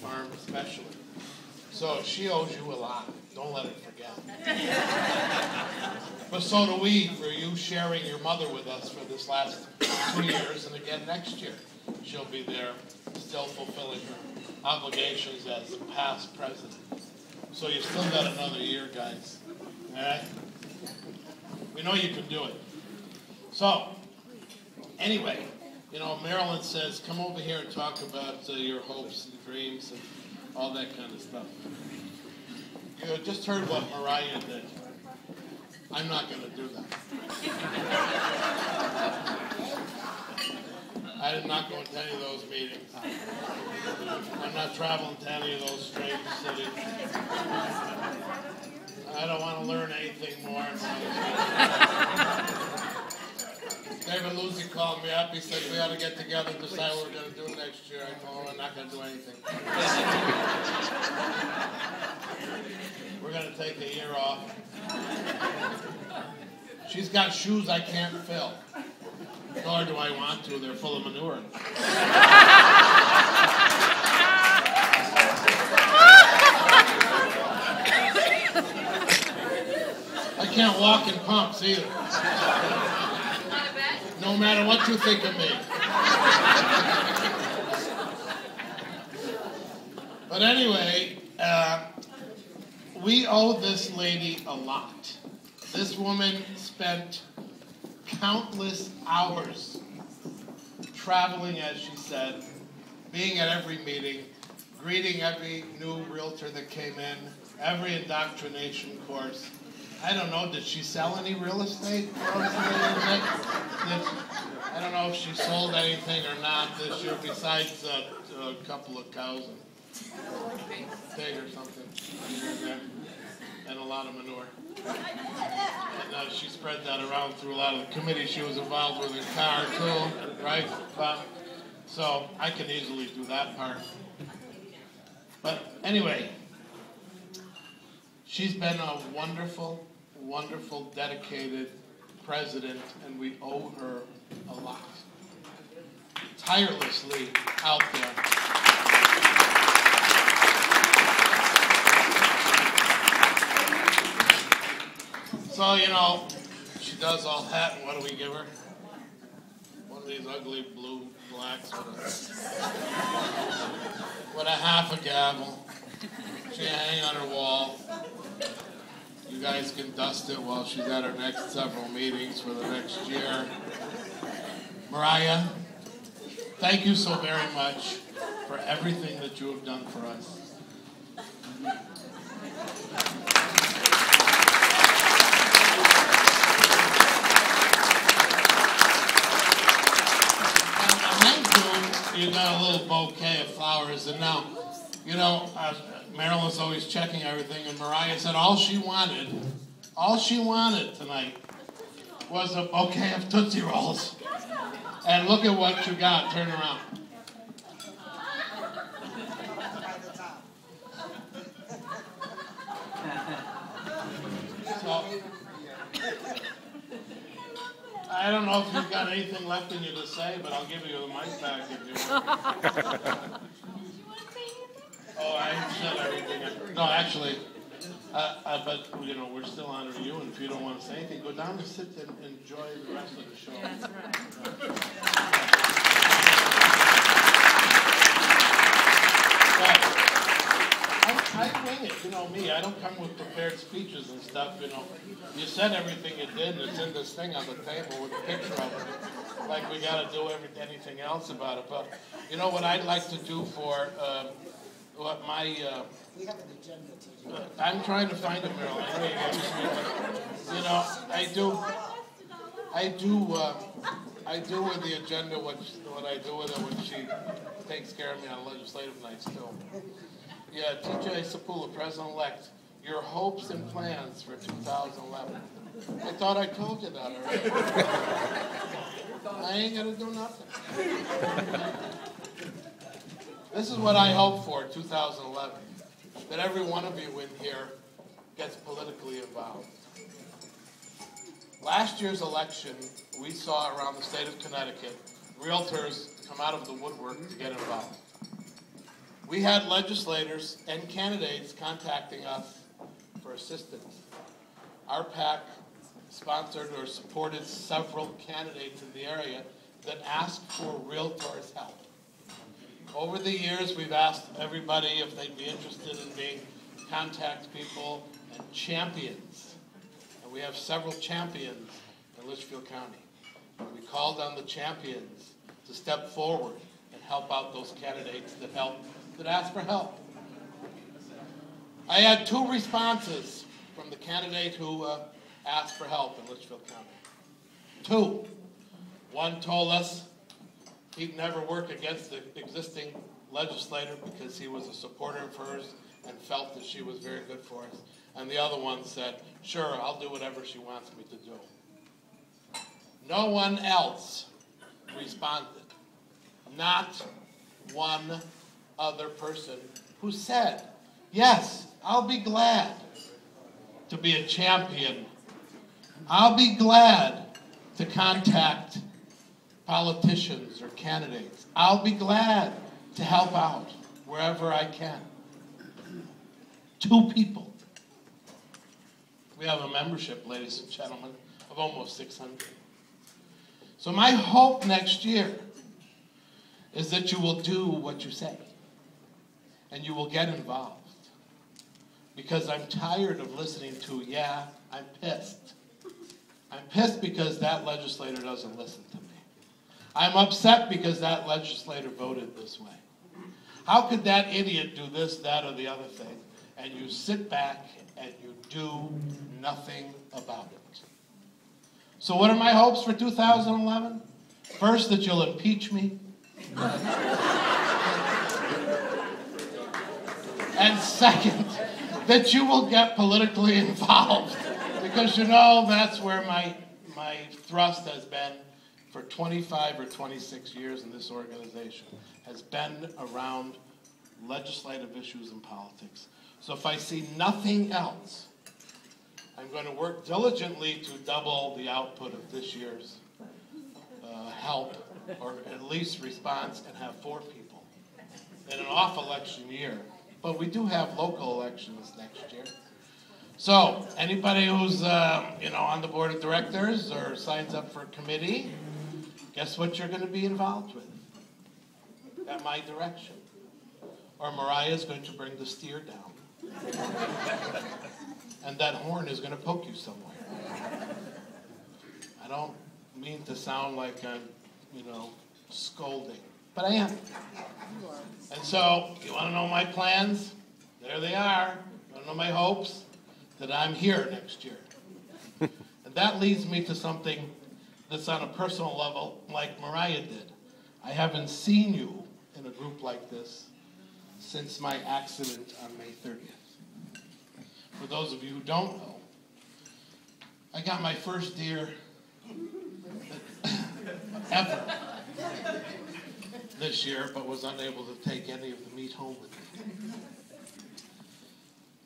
farm especially. So she owes you a lot. Don't let her forget. But so do we for you sharing your mother with us for this last 2 years, and again next year. She'll be there still fulfilling her obligations as past president. So you still got another year, guys. All right? We know you can do it. So, anyway, you know, Marilyn says, come over here and talk about your hopes and dreams and all that kind of stuff. You just heard what Mariah did. I'm not going to do that. I did not go into any of those meetings. I'm not traveling to any of those strange cities. I don't want to learn anything more. David Lucy called me up. He said we ought to get together and decide what we're going to do next year. I told him I'm not going to do anything. We're going to take a year off. She's got shoes I can't fill. Nor do I want to. They're full of manure. I can't walk in pumps either. No matter what you think of me. But anyway, we owe this lady a lot. This woman spent countless hours traveling, as she said, being at every meeting, greeting every new realtor that came in, every indoctrination course. I don't know, did she sell any real estate? I don't know if she sold anything or not this year besides a couple of cows and pig or something. And a lot of manure. And she spread that around through a lot of the committees she was involved with in car too, right? So I can easily do that part. But anyway, she's been a wonderful, wonderful, dedicated president, and we owe her a lot. Tirelessly out there. So, you know, she does all that, and what do we give her? One of these ugly blue blacks with a half a gavel. She hang on her wall. You guys can dust it while she's at her next several meetings for the next year. Mariah, thank you so very much for everything that you have done for us. You got a little bouquet of flowers, and now, you know, Marilyn's always checking everything, and Mariah said all she wanted tonight was a bouquet of Tootsie Rolls. And look at what you got. Turn around. So, I don't know if you've got anything left in you to say, but I'll give you the mic back if you want. Oh, I said everything. No, actually, but you know, we're still honoring you, and if you don't want to say anything, go down and sit and enjoy the rest of the show. Yeah, that's right. I wing it, you know me. I don't come with prepared speeches and stuff, you know. You said everything you did, and it's in this thing on the table with a picture of it. Like we got to do anything else about it. But you know what I'd like to do for what my we have an agenda, TJ. I'm trying to find it, Marilyn. You know, I do with the agenda what I do with it when she takes care of me on legislative nights too. Yeah, TJ Zappula, President-elect, your hopes and plans for 2011. I thought I told you that already. I ain't going to do nothing. This is what I hope for 2011, that every one of you in here gets politically involved. Last year's election, we saw around the state of Connecticut, realtors come out of the woodwork to get involved. we had legislators and candidates contacting us for assistance. Our PAC sponsored or supported several candidates in the area that asked for realtors' help. Over the years, we've asked everybody if they'd be interested in being contact people and champions. And we have several champions in Litchfield County. And we called on the champions to step forward and help out those candidates that asked for help. I had 2 responses from the candidate who asked for help in Litchfield County. 2. One told us he'd never work against the existing legislator because he was a supporter of hers and felt that she was very good for us. And the other one said, sure, I'll do whatever she wants me to do. No one else responded. Not one other person who said, yes, I'll be glad to be a champion. I'll be glad to contact politicians or candidates. I'll be glad to help out wherever I can. 2 people. We have a membership, ladies and gentlemen, of almost 600. So my hope next year is that you will do what you say and you will get involved. Because I'm tired of listening to, yeah, I'm pissed. I'm pissed because that legislator doesn't listen to me. I'm upset because that legislator voted this way. How could that idiot do this, that, or the other thing? And you sit back and you do nothing about it. So what are my hopes for 2011? First, that you'll impeach me. And second, that you will get politically involved. Because you know that's where my thrust has been for 25 or 26 years in this organization, has been around legislative issues and politics. So if I see nothing else, I'm going to work diligently to double the output of this year's help, or at least response, and have 4 people in an off-election year. But we do have local elections next year. So anybody who's on the board of directors or signs up for a committee, guess what you're going to be involved with? At my direction. Or Mariah's going to bring the steer down. And that horn is going to poke you somewhere. I don't mean to sound like I'm, scolding, but I am. And so, you want to know my plans? There they are. You want to know my hopes? That I'm here next year. And that leads me to something that's on a personal level, like Mariah did. I haven't seen you in a group like this since my accident on May 30th. For those of you who don't know, I got my first deer ever this year, but was unable to take any of the meat home with me.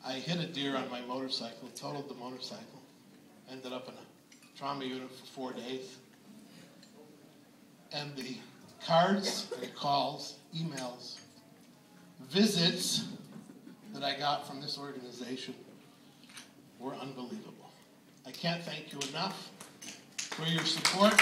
I hit a deer on my motorcycle, totaled the motorcycle, ended up in a trauma unit for 4 days. And the cards and calls, emails, visits that I got from this organization were unbelievable. I can't thank you enough for your support.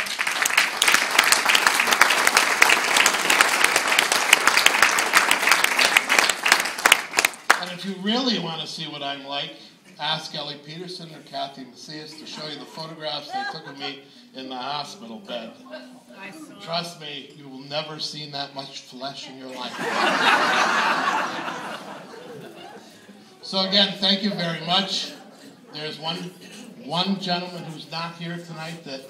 And if you really want to see what I'm like, ask Ellie Peterson or Kathy Macias to show you the photographs they took of me in the hospital bed. Trust me, you will never see that much flesh in your life. So again, thank you very much. There's one gentleman who's not here tonight that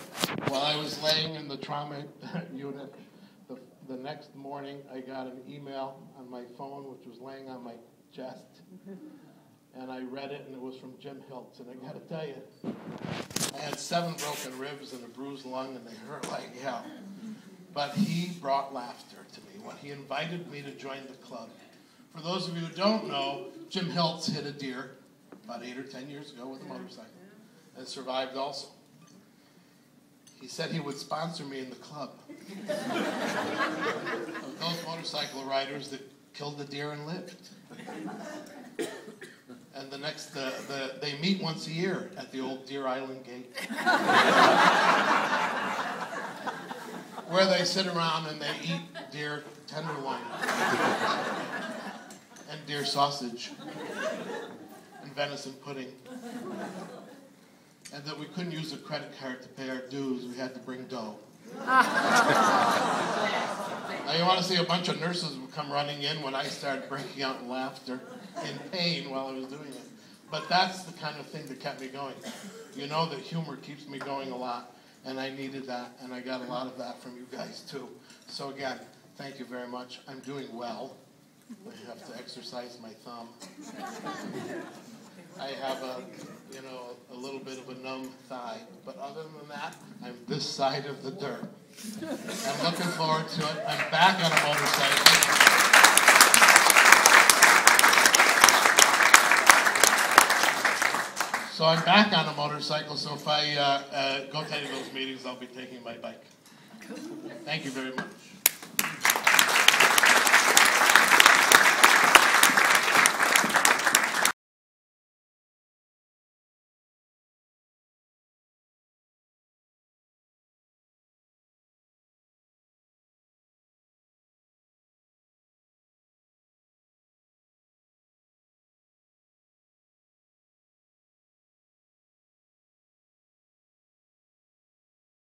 while I was laying in the trauma unit, the next morning I got an email on my phone which was laying on my chest, and I read it, and it was from Jim Hiltz, and I got to tell you, I had 7 broken ribs and a bruised lung, and they hurt like hell. But he brought laughter to me when he invited me to join the club. For those of you who don't know, Jim Hiltz hit a deer about 8 or 10 years ago with a motorcycle and survived also. He said he would sponsor me in the club of those motorcycle riders that killed the deer and lived. And the next, they meet once a year at the old Deer Island Gate, where they sit around and they eat deer tenderloin and deer sausage and venison pudding. And that we couldn't use a credit card to pay our dues, we had to bring dough. Now you want to see a bunch of nurses would come running in when I started breaking out in laughter, in pain while I was doing it. But that's the kind of thing that kept me going. You know that humor keeps me going a lot, and I needed that, and I got a lot of that from you guys too. So again, thank you very much. I'm doing well. I have to exercise my thumb. I have a little bit of a numb thigh, but other than that, I'm this side of the dirt. I'm looking forward to it. I'm back on a motorcycle. So I'm back on a motorcycle, so if I go to any of those meetings, I'll be taking my bike. Thank you very much.